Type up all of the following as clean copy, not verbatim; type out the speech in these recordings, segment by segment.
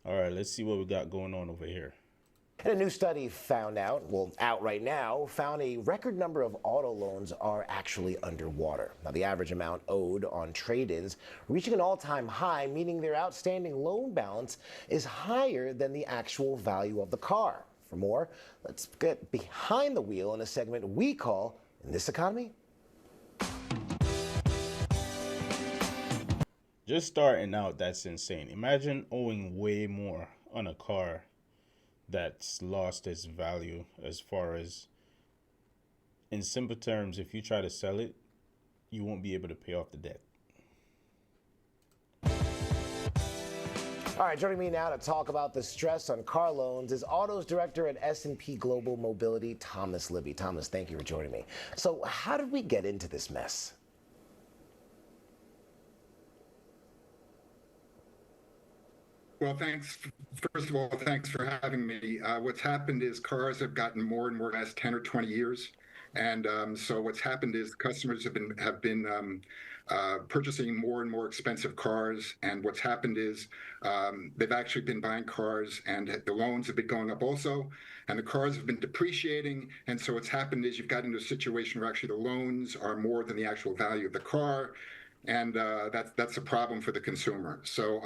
All right, let's see what we got going on over here. And a new study out right now, found a record number of auto loans are actually underwater. Now, the average amount owed on trade-ins reaching an all-time high, meaning their outstanding loan balance is higher than the actual value of the car. For more, let's get behind the wheel in a segment we call In This Economy. Just starting out, that's insane. Imagine owing way more on a car that's lost its value as far as, in simple terms, if you try to sell it, you won't be able to pay off the debt. All right, joining me now to talk about the stress on car loans is Autos Director at S&P Global Mobility, Thomas Libby. Thomas, thank you for joining me. So how did we get into this mess? Well, thanks. First of all, thanks for having me. What's happened is cars have gotten more and more the last 10 or 20 years. And so what's happened is customers have been purchasing more and more expensive cars. And what's happened is they've actually been buying cars, and the loans have been going up also, and the cars have been depreciating. And so what's happened is you've gotten into a situation where actually the loans are more than the actual value of the car. And that's a problem for the consumer. So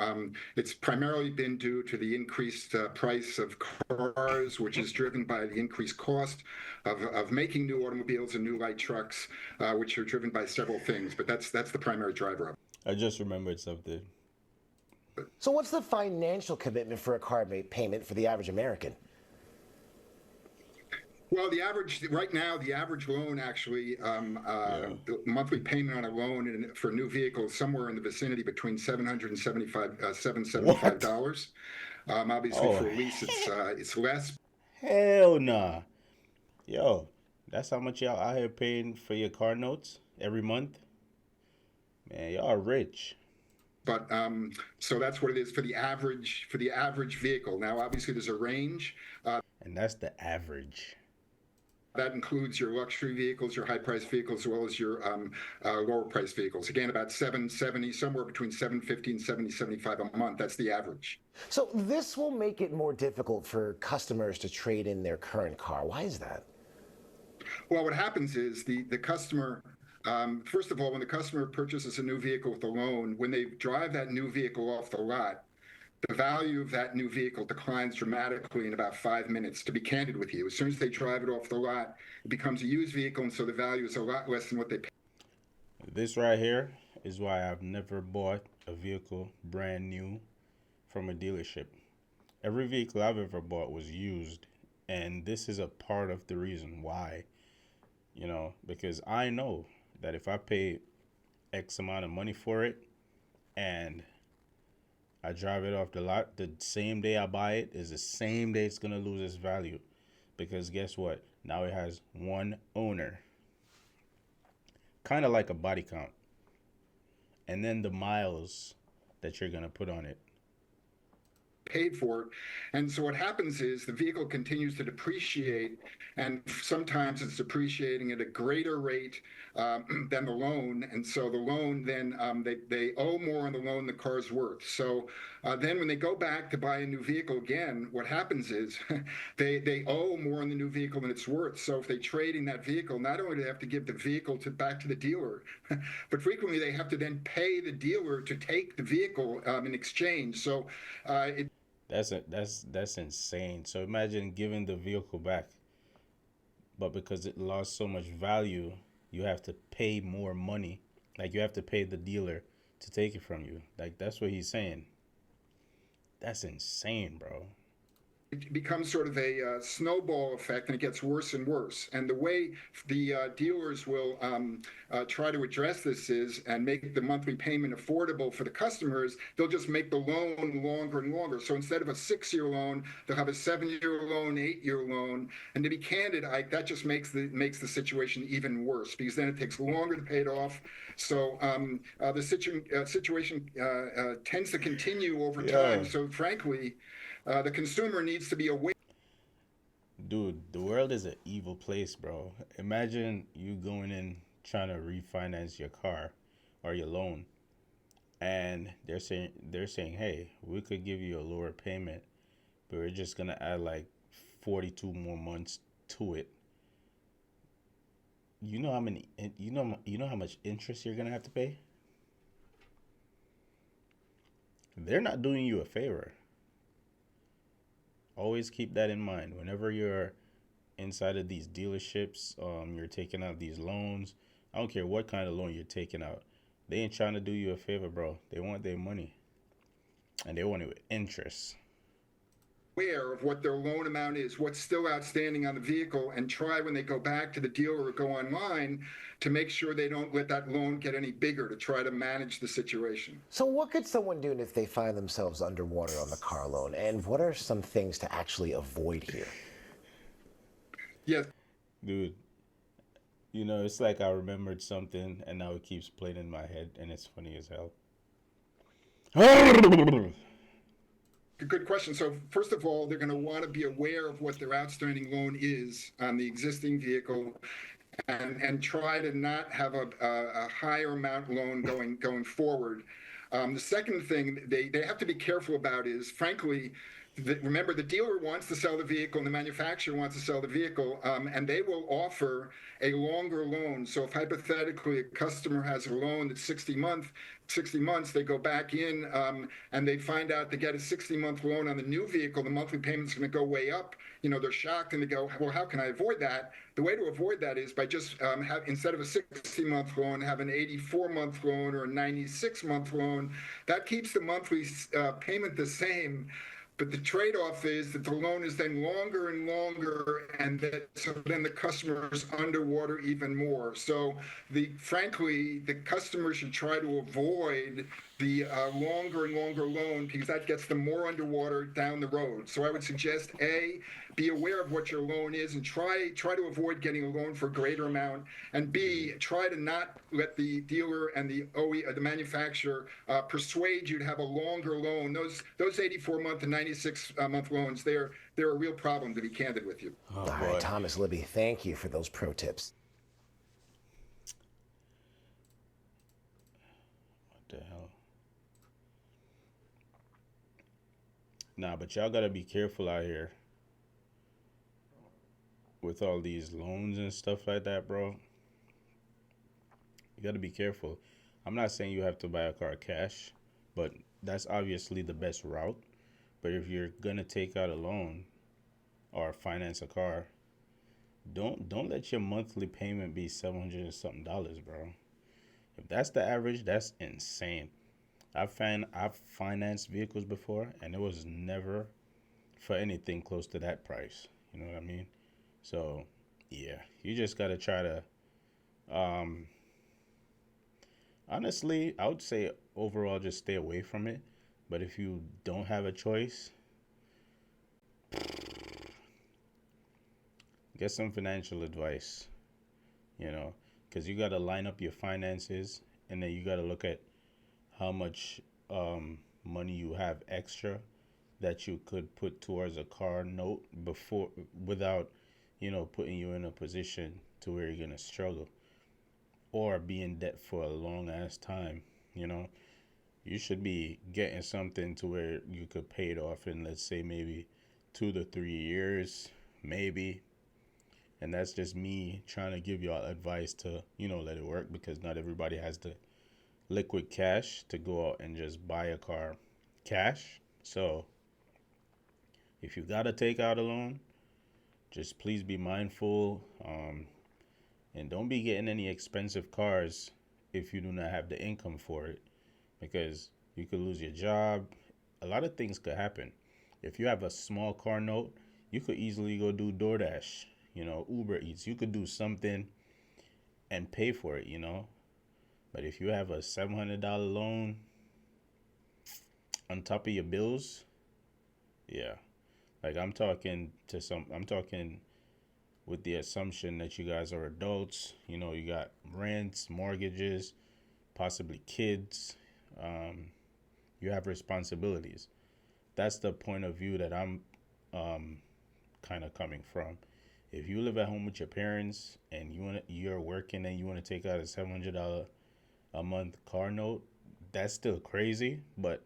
it's primarily been due to the increased price of cars, which is driven by the increased cost of making new automobiles and new light trucks, which are driven by several things. But that's the primary driver of it. I just remembered something. So what's the financial commitment for a car payment for the average American? Well, right now, the average loan actually, the monthly payment on a loan for a new vehicle is somewhere in the vicinity between $775. Obviously, Oh, for a lease, it's less. hell nah. Yo, that's how much y'all out here paying for your car notes every month? Man, y'all rich. But so that's what it is for the average vehicle. Now, obviously, there's a range. And that's the average. That includes your luxury vehicles, your high-priced vehicles, as well as your lower-priced vehicles. Again, about 770, somewhere between 750 and 775 a month. That's the average. So this will make it more difficult for customers to trade in their current car. Why is that? Well, what happens is the customer, first of all, when the customer purchases a new vehicle with a loan, when they drive that new vehicle off the lot, the value of that new vehicle declines dramatically in about 5 minutes, to be candid with you. As soon as they drive it off the lot, it becomes a used vehicle, and so the value is a lot less than what they pay. This right here is why I've never bought a vehicle brand new from a dealership. Every vehicle I've ever bought was used, and this is a part of the reason why. Because I know that if I pay X amount of money for it and I drive it off the lot, the same day I buy it is the same day it's going to lose its value. Because guess what? Now it has one owner. Kind of like a body count. And then the miles that you're going to put on it. Paid for it. And so what happens is the vehicle continues to depreciate, and sometimes it's depreciating at a greater rate than the loan. And so the loan then they owe more on the loan the car's worth. So then when they go back to buy a new vehicle again, what happens is they owe more on the new vehicle than it's worth. So if they trade in that vehicle, not only do they have to give the vehicle back to the dealer, but frequently they have to then pay the dealer to take the vehicle in exchange. So That's insane. So imagine giving the vehicle back, but because it lost so much value, you have to pay more money. Like you have to pay the dealer to take it from you. Like that's what he's saying. That's insane, bro. it becomes sort of a snowball effect, and it gets worse and worse. And the way the dealers will try to address this is, and make the monthly payment affordable for the customers, they'll just make the loan longer and longer. So instead of a 6-year loan, they'll have a 7-year loan, 8-year loan. And to be candid, that just makes the situation even worse, because then it takes longer to pay it off. So the situation tends to continue over time. Yeah. So frankly, the consumer needs to be aware. Dude, the world is an evil place, bro. Imagine you going in trying to refinance your car or your loan, and they're saying, hey, we could give you a lower payment, but we're just gonna add like 42 more months to it. You know how much interest you're gonna have to pay. They're not doing you a favor. Always keep that in mind whenever you're inside of these dealerships. You're taking out these loans. I don't care what kind of loan you're taking out. They ain't trying to do you a favor, bro. They want their money, and they want it with interest. Aware of what their loan amount is, what's still outstanding on the vehicle, and try when they go back to the dealer or go online to make sure they don't let that loan get any bigger to try to manage the situation. So what could someone do if they find themselves underwater on the car loan? And what are some things to actually avoid here? Yes. Dude, it's like I remembered something and now it keeps playing in my head and it's funny as hell. Good question. So first of all, they're going to want to be aware of what their outstanding loan is on the existing vehicle, and try to not have a higher amount loan going forward. The second thing they have to be careful about is, frankly, remember, the dealer wants to sell the vehicle and the manufacturer wants to sell the vehicle, and they will offer a longer loan. So if hypothetically a customer has a loan that's 60 months, they go back in and they find out they get a 60-month loan on the new vehicle, the monthly payment's going to go way up. They're shocked and they go, well, how can I avoid that? The way to avoid that is by just instead of a 60-month loan, have an 84-month loan or a 96-month loan. That keeps the monthly payment the same. But the trade-off is that the loan is then longer and longer, and so then the customer is underwater even more. So, frankly, the customer should try to avoid the longer and longer loan, because that gets them more underwater down the road. So I would suggest, A, be aware of what your loan is and try to avoid getting a loan for a greater amount, and B, try to not let the dealer and the manufacturer persuade you to have a longer loan. Those 84-month and 96-month loans, they're a real problem, to be candid with you. All right, Thomas, Libby, thank you for those pro tips. What the hell? Nah, but y'all gotta be careful out here with all these loans and stuff like that, bro. You gotta be careful. I'm not saying you have to buy a car cash, but that's obviously the best route. But if you're gonna take out a loan or finance a car, don't let your monthly payment be $700 and something, bro. If that's the average, that's insane. I've financed vehicles before, and it was never for anything close to that price. You know what I mean? So, yeah, you just gotta try to. Honestly, I would say overall just stay away from it. But if you don't have a choice, get some financial advice. Because you gotta line up your finances, and then you gotta look at how much money you have extra that you could put towards a car note without putting you in a position to where you're gonna struggle or be in debt for a long ass time. You should be getting something to where you could pay it off in, let's say, maybe 2 to 3 years, maybe. And that's just me trying to give y'all advice to let it work, because not everybody has the liquid cash to go out and just buy a car cash. So if you gotta take out a loan, just please be mindful, and don't be getting any expensive cars if you do not have the income for it, because you could lose your job. A lot of things could happen. If you have a small car note, you could easily go do DoorDash, Uber Eats. You could do something and pay for it. But if you have a $700 loan on top of your bills, yeah. Like I'm talking with the assumption that you guys are adults. You got rents, mortgages, possibly kids. You have responsibilities. That's the point of view that I'm kind of coming from. If you live at home with your parents and you're working and you want to take out a $700 a month car note, that's still crazy, but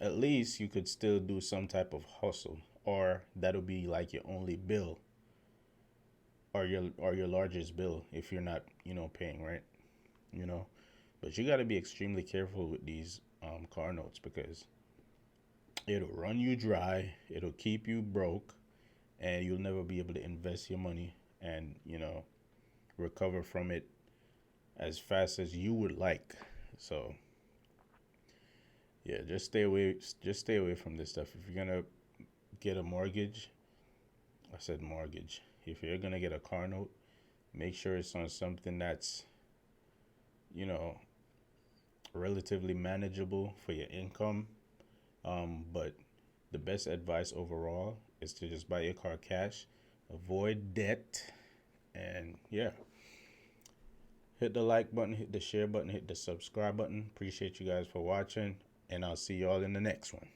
at least you could still do some type of hustle, or that'll be like your only bill, or your largest bill if you're not, paying, right? You know, but you got to be extremely careful with these car notes because it'll run you dry, it'll keep you broke, and you'll never be able to invest your money and, recover from it as fast as you would like. So, yeah, just stay away from this stuff. If you're going to get a mortgage, I said mortgage. If you're going to get a car note, make sure it's on something that's, you know, relatively manageable for your income. But the best advice overall is to just buy your car cash, avoid debt, and yeah. Hit the like button, hit the share button, hit the subscribe button. Appreciate you guys for watching, and I'll see y'all in the next one.